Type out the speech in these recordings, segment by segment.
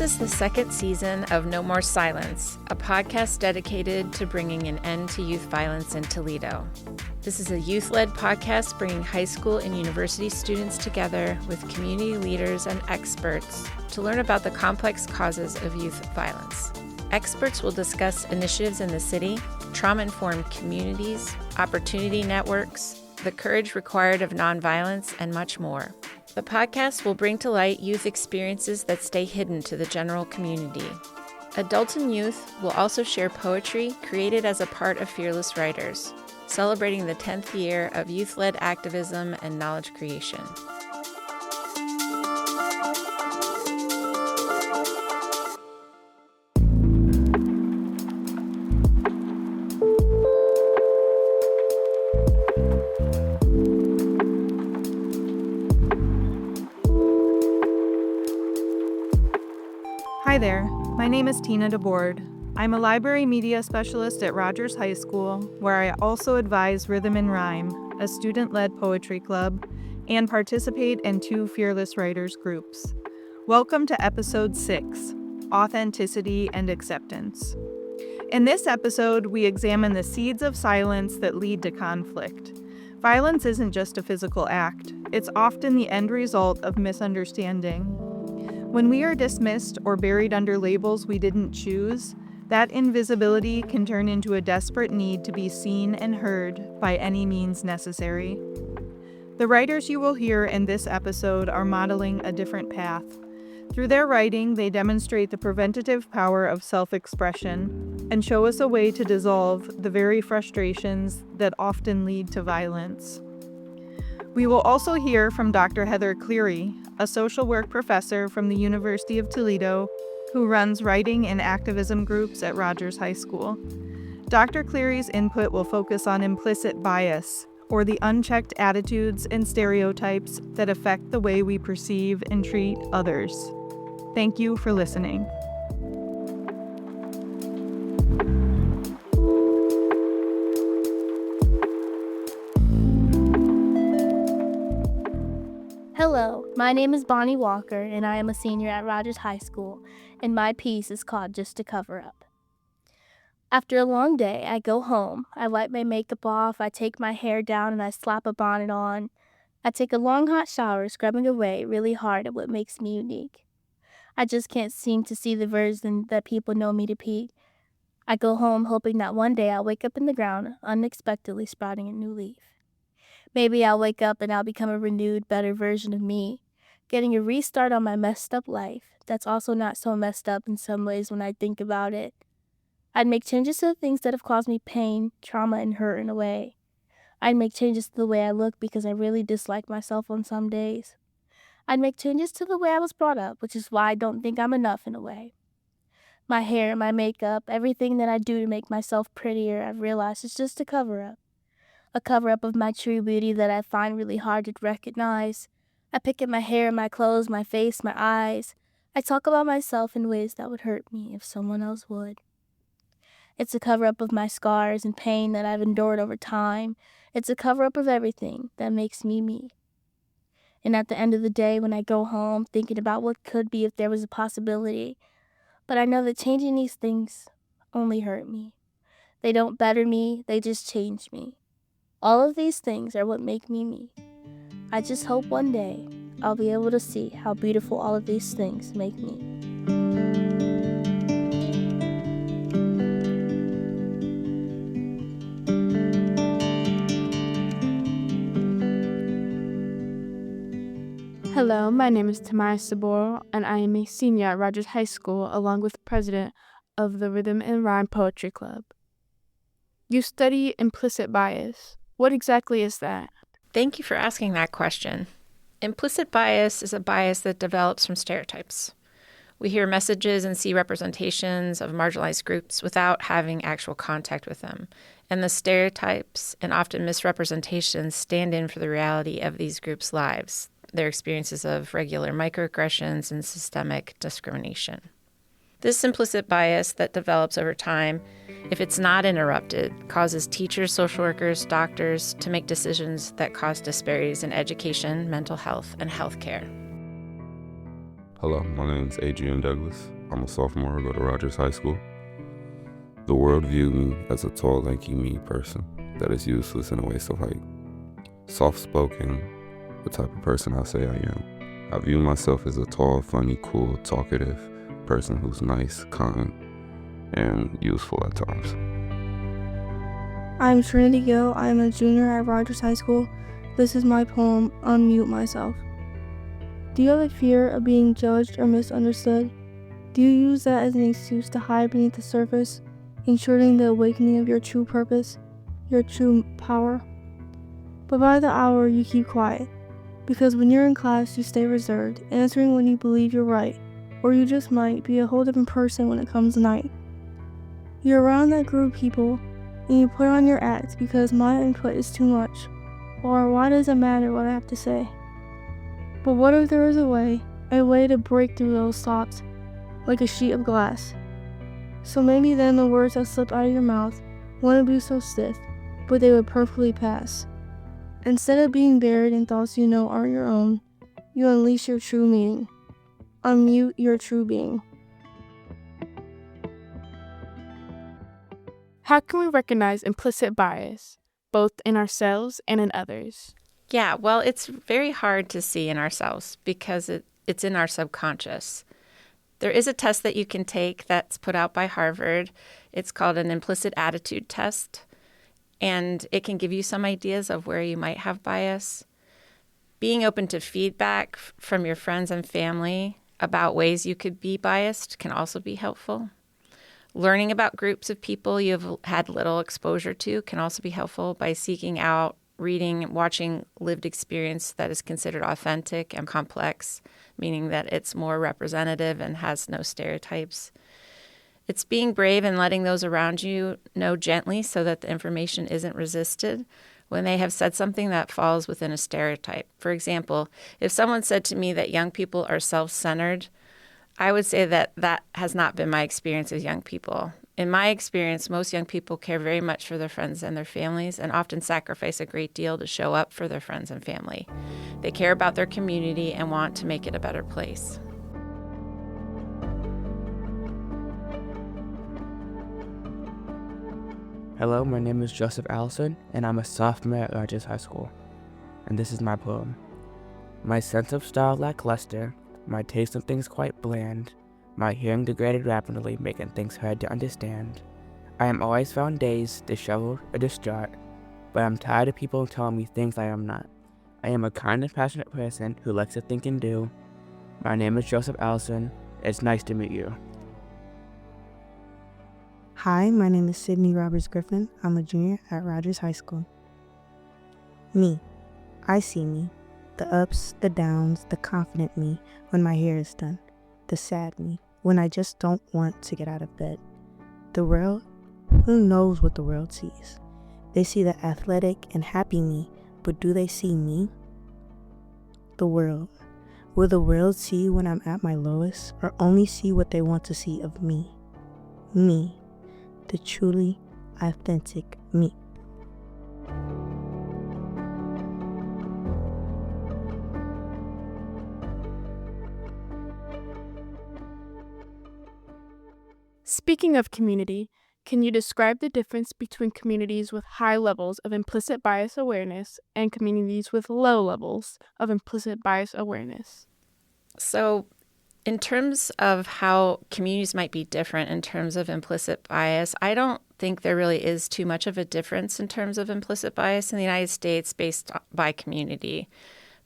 is the second season of No More Silence, a podcast dedicated to bringing an end to youth violence in Toledo. This is a youth-led podcast bringing high school and university students together with community leaders and experts to learn about the complex causes of youth violence. Experts will discuss initiatives in the city, trauma-informed communities, opportunity networks, the courage required of nonviolence, and much more. The podcast will bring to light youth experiences that stay hidden to the general community. Adults and youth will also share poetry created as a part of Fearless Writers, celebrating the 10th year of youth-led activism and knowledge creation. Hi there, my name is Tina DeBoard. I'm a library media specialist at Rogers High School, where I also advise Rhythm and Rhyme, a student-led poetry club, and participate in 2 Fearless Writers groups. Welcome to Episode 6, Authenticity and Acceptance. In this episode, we examine the seeds of silence that lead to conflict. Violence isn't just a physical act, it's often the end result of misunderstanding. When we are dismissed or buried under labels we didn't choose, that invisibility can turn into a desperate need to be seen and heard by any means necessary. The writers you will hear in this episode are modeling a different path. Through their writing, they demonstrate the preventative power of self-expression and show us a way to dissolve the very frustrations that often lead to violence. We will also hear from Dr. Heather Cleary, a social work professor from the University of Toledo who runs writing and activism groups at Rogers High School. Dr. Cleary's input will focus on implicit bias, or the unchecked attitudes and stereotypes that affect the way we perceive and treat others. Thank you for listening. Hello, my name is Bonnie Walker, and I am a senior at Rogers High School, and my piece is called Just to Cover Up. After a long day, I go home, I wipe my makeup off, I take my hair down, and I slap a bonnet on. I take a long hot shower, scrubbing away really hard at what makes me unique. I just can't seem to see the version that people know me to be. I go home hoping that one day I'll wake up in the ground, unexpectedly sprouting a new leaf. Maybe I'll wake up and I'll become a renewed, better version of me, getting a restart on my messed up life that's also not so messed up in some ways when I think about it. I'd make changes to the things that have caused me pain, trauma, and hurt in a way. I'd make changes to the way I look because I really dislike myself on some days. I'd make changes to the way I was brought up, which is why I don't think I'm enough in a way. My hair, my makeup, everything that I do to make myself prettier, I've realized is just a cover-up. A cover-up of my true beauty that I find really hard to recognize. I pick at my hair, my clothes, my face, my eyes. I talk about myself in ways that would hurt me if someone else would. It's a cover-up of my scars and pain that I've endured over time. It's a cover-up of everything that makes me me. And at the end of the day, when I go home, thinking about what could be if there was a possibility, but I know that changing these things only hurt me. They don't better me, they just change me. All of these things are what make me me. I just hope one day I'll be able to see how beautiful all of these things make me. Hello, my name is Tamara Sabor, and I am a senior at Rogers High School, along with president of the Rhythm and Rhyme Poetry Club. You study implicit bias. What exactly is that? Thank you for asking that question. Implicit bias is a bias that develops from stereotypes. We hear messages and see representations of marginalized groups without having actual contact with them. And the stereotypes and often misrepresentations stand in for the reality of these groups' lives, their experiences of regular microaggressions and systemic discrimination. This implicit bias that develops over time, if it's not interrupted, causes teachers, social workers, doctors to make decisions that cause disparities in education, mental health, and healthcare. Hello, my name is Adrian Douglas. I'm a sophomore, I go to Rogers High School. The world viewed me as a tall, lanky, mean person that is useless and a waste of height. Soft-spoken, the type of person I say I am. I view myself as a tall, funny, cool, talkative person who's nice, kind, and useful at times. I'm Trinity Gill. I'm a junior at Rogers High School. This is my poem, Unmute Myself. Do you have a fear of being judged or misunderstood? Do you use that as an excuse to hide beneath the surface, ensuring the awakening of your true purpose, your true power? But by the hour, you keep quiet, because when you're in class, you stay reserved, answering when you believe you're right, or you just might be a whole different person when it comes night. You're around that group of people, and you put on your act because my input is too much, or why does it matter what I have to say? But what if there is a way to break through those thoughts, like a sheet of glass? So maybe then the words that slip out of your mouth wouldn't be so stiff, but they would perfectly pass. Instead of being buried in thoughts you know aren't your own, you unleash your true meaning. Unmute your true being. How can we recognize implicit bias, both in ourselves and in others? Yeah, well, it's very hard to see in ourselves because it's in our subconscious. There is a test that you can take that's put out by Harvard. It's called an implicit attitude test, and it can give you some ideas of where you might have bias. Being open to feedback from your friends and family about ways you could be biased can also be helpful. Learning about groups of people you've had little exposure to can also be helpful by seeking out, reading, and watching lived experience that is considered authentic and complex, meaning that it's more representative and has no stereotypes. It's being brave and letting those around you know gently so that the information isn't resisted when they have said something that falls within a stereotype. For example, if someone said to me that young people are self-centered, I would say that that has not been my experience with young people. In my experience, most young people care very much for their friends and their families and often sacrifice a great deal to show up for their friends and family. They care about their community and want to make it a better place. Hello, my name is Joseph Allison, and I'm a sophomore at Rogers High School. And this is my poem. My sense of style lackluster, my taste in things quite bland, my hearing degraded rapidly, making things hard to understand. I am always found dazed, disheveled, or distraught, but I'm tired of people telling me things I am not. I am a kind and passionate person who likes to think and do. My name is Joseph Allison. It's nice to meet you. Hi, my name is Sydney Roberts Griffin. I'm a junior at Rogers High School. Me. I see me. The ups, the downs, the confident me when my hair is done. The sad me when I just don't want to get out of bed. The world? Who knows what the world sees? They see the athletic and happy me, but do they see me? The world. Will the world see when I'm at my lowest, or only see what they want to see of me? Me. The truly authentic me. Speaking of community, can you describe the difference between communities with high levels of implicit bias awareness and communities with low levels of implicit bias awareness? So, in terms of how communities might be different in terms of implicit bias, I don't think there really is too much of a difference in terms of implicit bias in the United States based by community.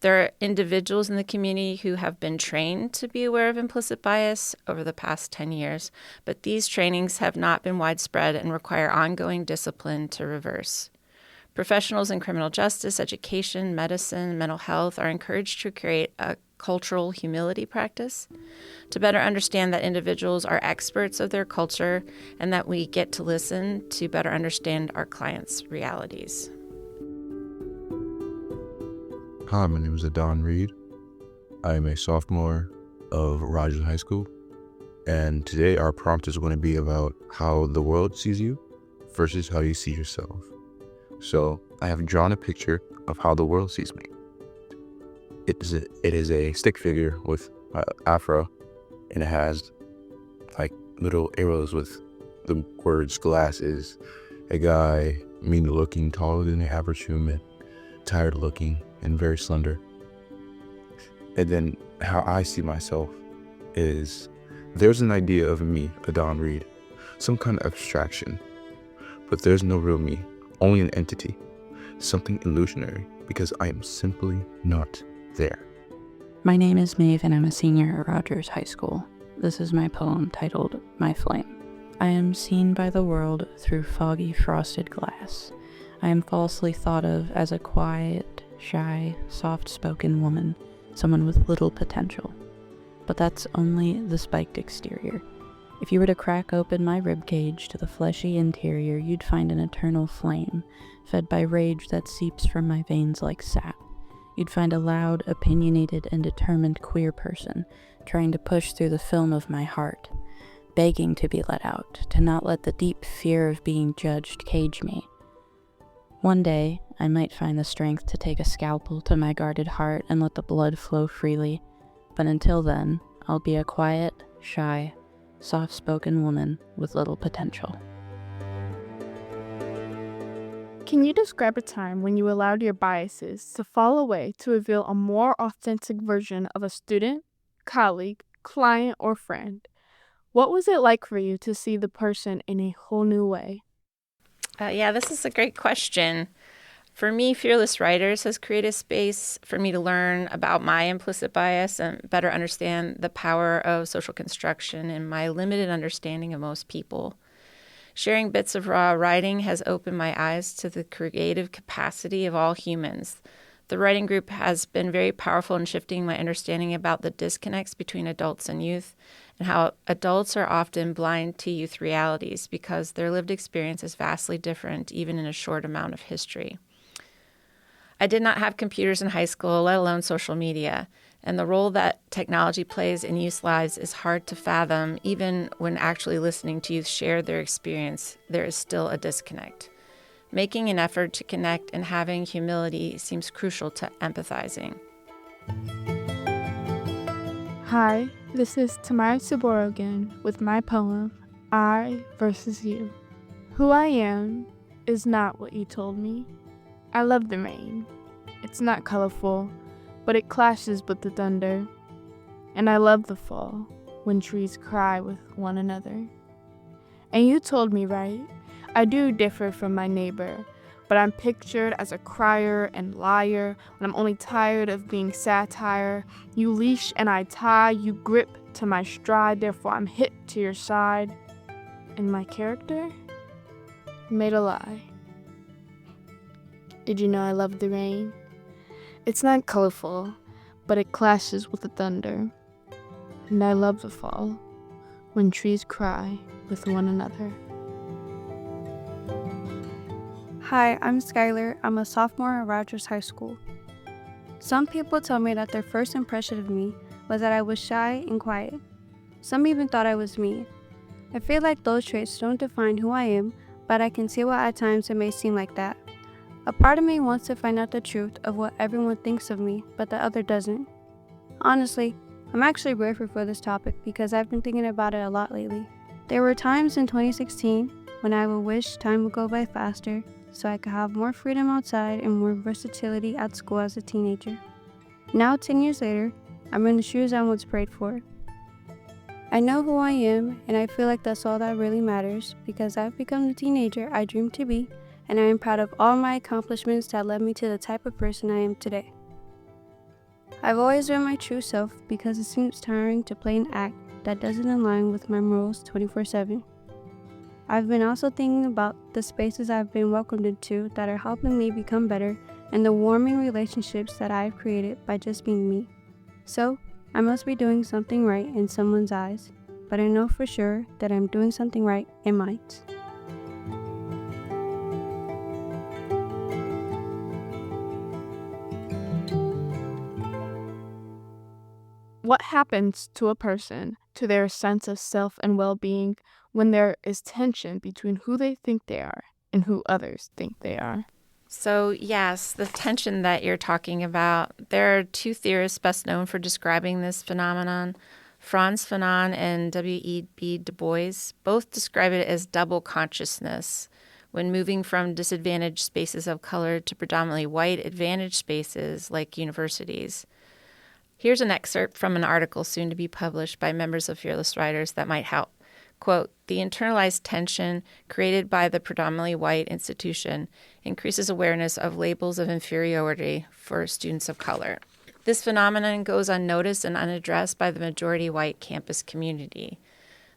There are individuals in the community who have been trained to be aware of implicit bias over the past 10 years, but these trainings have not been widespread and require ongoing discipline to reverse. Professionals in criminal justice, education, medicine, mental health are encouraged to create a cultural humility practice to better understand that individuals are experts of their culture and that we get to listen to better understand our clients' realities. Hi, my name is Adon Reed. I am a sophomore of Rogers High School, and today our prompt is going to be about how the world sees you versus how you see yourself. So I have drawn a picture of how the world sees me. It is a stick figure with afro, and it has little arrows with the words glasses, a guy mean looking, taller than the average human, tired looking, and very slender. And then how I see myself is there's an idea of me, a Don Reed, some kind of abstraction, but there's no real me, only an entity, something illusionary, because I am simply not there. My name is Maeve and I'm a senior at Rogers High School. This is my poem titled My Flame. I am seen by the world through foggy frosted glass. I am falsely thought of as a quiet, shy, soft-spoken woman, someone with little potential. But that's only the spiked exterior. If you were to crack open my ribcage to the fleshy interior, you'd find an eternal flame, fed by rage that seeps from my veins like sap. You'd find a loud, opinionated, and determined queer person trying to push through the film of my heart, begging to be let out, to not let the deep fear of being judged cage me. One day, I might find the strength to take a scalpel to my guarded heart and let the blood flow freely, but until then, I'll be a quiet, shy, soft-spoken woman with little potential. Can you describe a time when you allowed your biases to fall away to reveal a more authentic version of a student, colleague, client, or friend? What was it like for you to see the person in a whole new way? This is a great question. For me, Fearless Writers has created space for me to learn about my implicit bias and better understand the power of social construction and my limited understanding of most people. Sharing bits of raw writing has opened my eyes to the creative capacity of all humans. The writing group has been very powerful in shifting my understanding about the disconnects between adults and youth, and how adults are often blind to youth realities because their lived experience is vastly different, even in a short amount of history. I did not have computers in high school, let alone social media, and the role that technology plays in youth's lives is hard to fathom. Even when actually listening to youth share their experience, there is still a disconnect. Making an effort to connect and having humility seems crucial to empathizing. Hi, this is Tamara Saboro again with my poem, I versus You. Who I am is not what you told me. I love the rain. It's not colorful, but it clashes with the thunder. And I love the fall, when trees cry with one another. And you told me right, I do differ from my neighbor, but I'm pictured as a crier and liar when I'm only tired of being satire. You leash and I tie, you grip to my stride, therefore I'm hit to your side. And my character? Made a lie. Did you know I love the rain? It's not colorful, but it clashes with the thunder. And I love the fall, when trees cry with one another. Hi, I'm Skylar. I'm a sophomore at Rogers High School. Some people tell me that their first impression of me was that I was shy and quiet. Some even thought I was mean. I feel like those traits don't define who I am, but I can see why at times it may seem like that. A part of me wants to find out the truth of what everyone thinks of me, but the other doesn't. Honestly, I'm actually grateful for this topic because I've been thinking about it a lot lately. There were times in 2016 when I would wish time would go by faster so I could have more freedom outside and more versatility at school as a teenager. Now, 10 years later, I'm in the shoes I once prayed for. I know who I am, and I feel like that's all that really matters because I've become the teenager I dreamed to be, and I am proud of all my accomplishments that led me to the type of person I am today. I've always been my true self because it seems tiring to play an act that doesn't align with my morals 24/7. I've been also thinking about the spaces I've been welcomed into that are helping me become better and the warming relationships that I've created by just being me. So, I must be doing something right in someone's eyes, but I know for sure that I'm doing something right in mine. What happens to a person, to their sense of self and well-being, when there is tension between who they think they are and who others think they are? So, yes, the tension that you're talking about, there are two theorists best known for describing this phenomenon. Franz Fanon and W.E.B. Du Bois both describe it as double consciousness when moving from disadvantaged spaces of color to predominantly white advantaged spaces like universities. Here's an excerpt from an article soon to be published by members of Fearless Writers that might help. Quote, "The internalized tension created by the predominantly white institution increases awareness of labels of inferiority for students of color. This phenomenon goes unnoticed and unaddressed by the majority white campus community.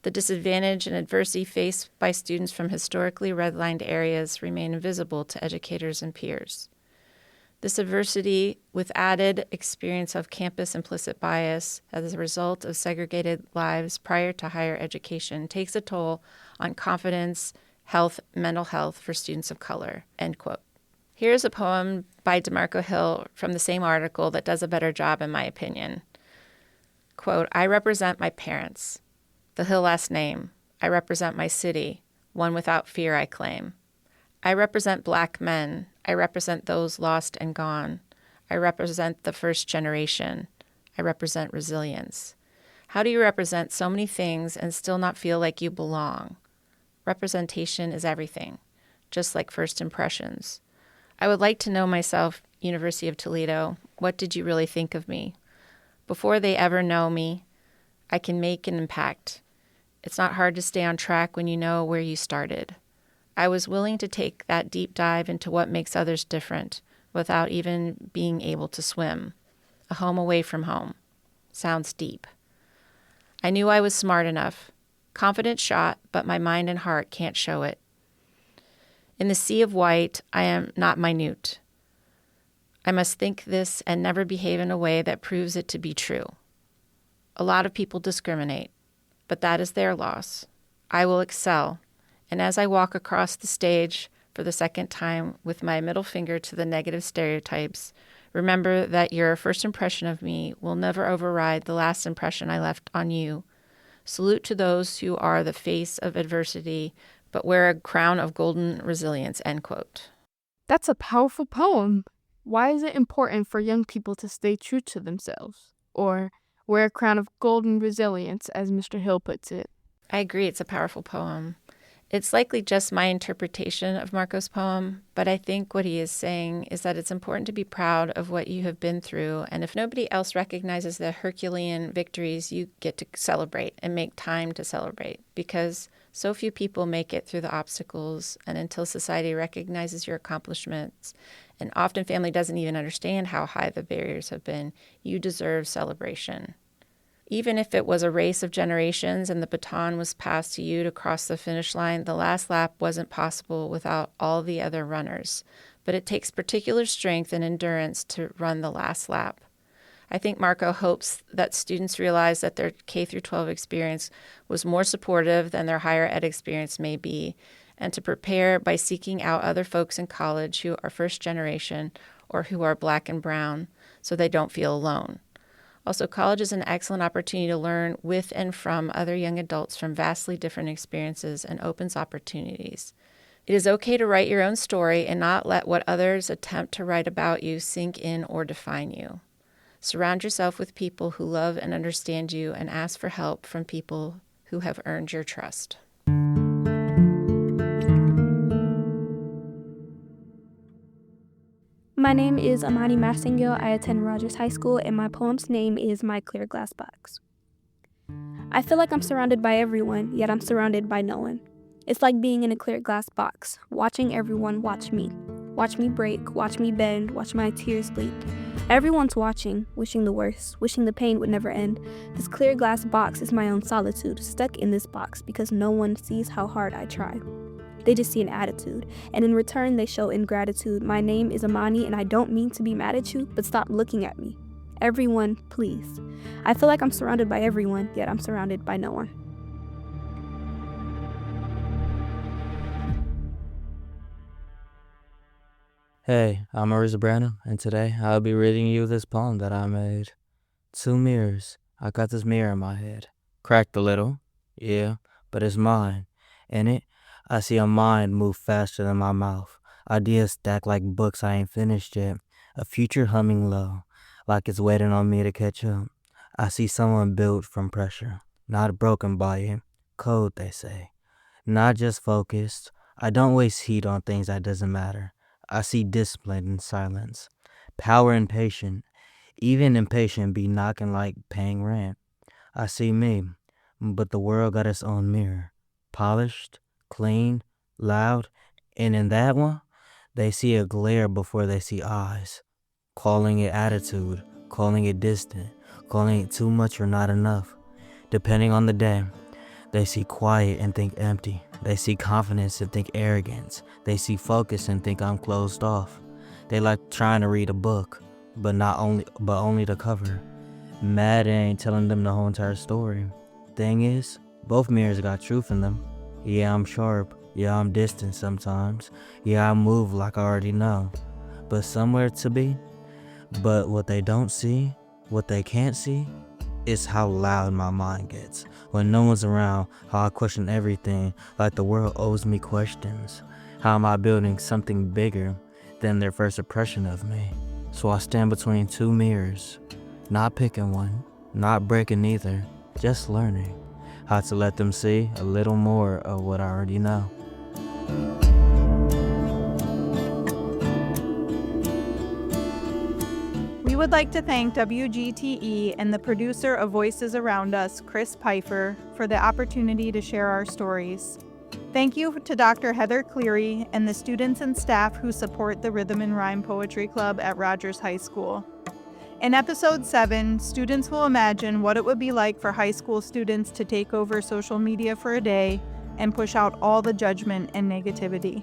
The disadvantage and adversity faced by students from historically redlined areas remain invisible to educators and peers. This adversity, with added experience of campus implicit bias as a result of segregated lives prior to higher education, takes a toll on confidence, health, mental health for students of color." End quote. Here's a poem by DeMarco Hill from the same article that does a better job, in my opinion. Quote, "I represent my parents, the Hill last name. I represent my city, one without fear I claim. I represent Black men. I represent those lost and gone. I represent the first generation. I represent resilience. How do you represent so many things and still not feel like you belong? Representation is everything, just like first impressions. I would like to know myself, University of Toledo, what did you really think of me? Before they ever know me, I can make an impact. It's not hard to stay on track when you know where you started. I was willing to take that deep dive into what makes others different without even being able to swim. A home away from home. Sounds deep. I knew I was smart enough. Confident shot, but my mind and heart can't show it. In the sea of white, I am not minute. I must think this and never behave in a way that proves it to be true. A lot of people discriminate, but that is their loss. I will excel, and as I walk across the stage for the second time with my middle finger to the negative stereotypes, remember that your first impression of me will never override the last impression I left on you. Salute to those who are the face of adversity, but wear a crown of golden resilience." End quote. That's a powerful poem. Why is it important for young people to stay true to themselves? Or wear a crown of golden resilience, as Mr. Hill puts it? I agree, it's a powerful poem. It's likely just my interpretation of Marco's poem, but I think what he is saying is that it's important to be proud of what you have been through, and if nobody else recognizes the Herculean victories, you get to celebrate and make time to celebrate, because so few people make it through the obstacles, and until society recognizes your accomplishments, and often family doesn't even understand how high the barriers have been, you deserve celebration. Even if it was a race of generations and the baton was passed to you to cross the finish line, the last lap wasn't possible without all the other runners. But it takes particular strength and endurance to run the last lap. I think Marco hopes that students realize that their K-12 experience was more supportive than their higher ed experience may be, and to prepare by seeking out other folks in college who are first generation or who are Black and brown so they don't feel alone. Also, college is an excellent opportunity to learn with and from other young adults from vastly different experiences and opens opportunities. It is okay to write your own story and not let what others attempt to write about you sink in or define you. Surround yourself with people who love and understand you and ask for help from people who have earned your trust. My name is Amani Massingill. I attend Rogers High School, and my poem's name is My Clear Glass Box. I feel like I'm surrounded by everyone, yet I'm surrounded by no one. It's like being in a clear glass box, watching everyone watch me. Watch me break, watch me bend, watch my tears leak. Everyone's watching, wishing the worst, wishing the pain would never end. This clear glass box is my own solitude, stuck in this box because no one sees how hard I try. They just see an attitude, and in return they show ingratitude. My name is Amani, and I don't mean to be mad at you, but stop looking at me. Everyone, please. I feel like I'm surrounded by everyone, yet I'm surrounded by no one. Hey, I'm Marisa Brandon, and today I'll be reading you this poem that I made. 2 mirrors. I got this mirror in my head. Cracked a little, yeah, but it's mine. In it, I see a mind move faster than my mouth. Ideas stack like books I ain't finished yet. A future humming low, like it's waiting on me to catch up. I see someone built from pressure, not broken by it. Code, they say. Not just focused. I don't waste heat on things that doesn't matter. I see discipline in silence. Power and patience. Even impatient be knocking like paying rent. I see me, but the world got its own mirror. Polished, clean, loud, and in that one, they see a glare before they see eyes. Calling it attitude, calling it distant, calling it too much or not enough. Depending on the day, they see quiet and think empty. They see confidence and think arrogance. They see focus and think I'm closed off. They like trying to read a book, but only the cover. Mad it ain't telling them the whole entire story. Thing is, both mirrors got truth in them. Yeah, I'm sharp. Yeah, I'm distant sometimes. Yeah, I move like I already know. But somewhere to be. But what they don't see, what they can't see, is how loud my mind gets. When no one's around, how I question everything, like the world owes me questions. How am I building something bigger than their first impression of me? So I stand between two mirrors, not picking one, not breaking either, just learning how to let them see a little more of what I already know. We would like to thank WGTE and the producer of Voices Around Us, Chris Pfeiffer, for the opportunity to share our stories. Thank you to Dr. Heather Cleary and the students and staff who support the Rhythm and Rhyme Poetry Club at Rogers High School. In episode 7, students will imagine what it would be like for high school students to take over social media for a day and push out all the judgment and negativity.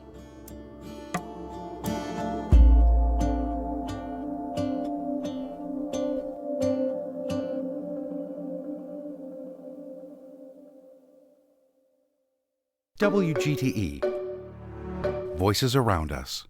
WGTE. Voices Around Us.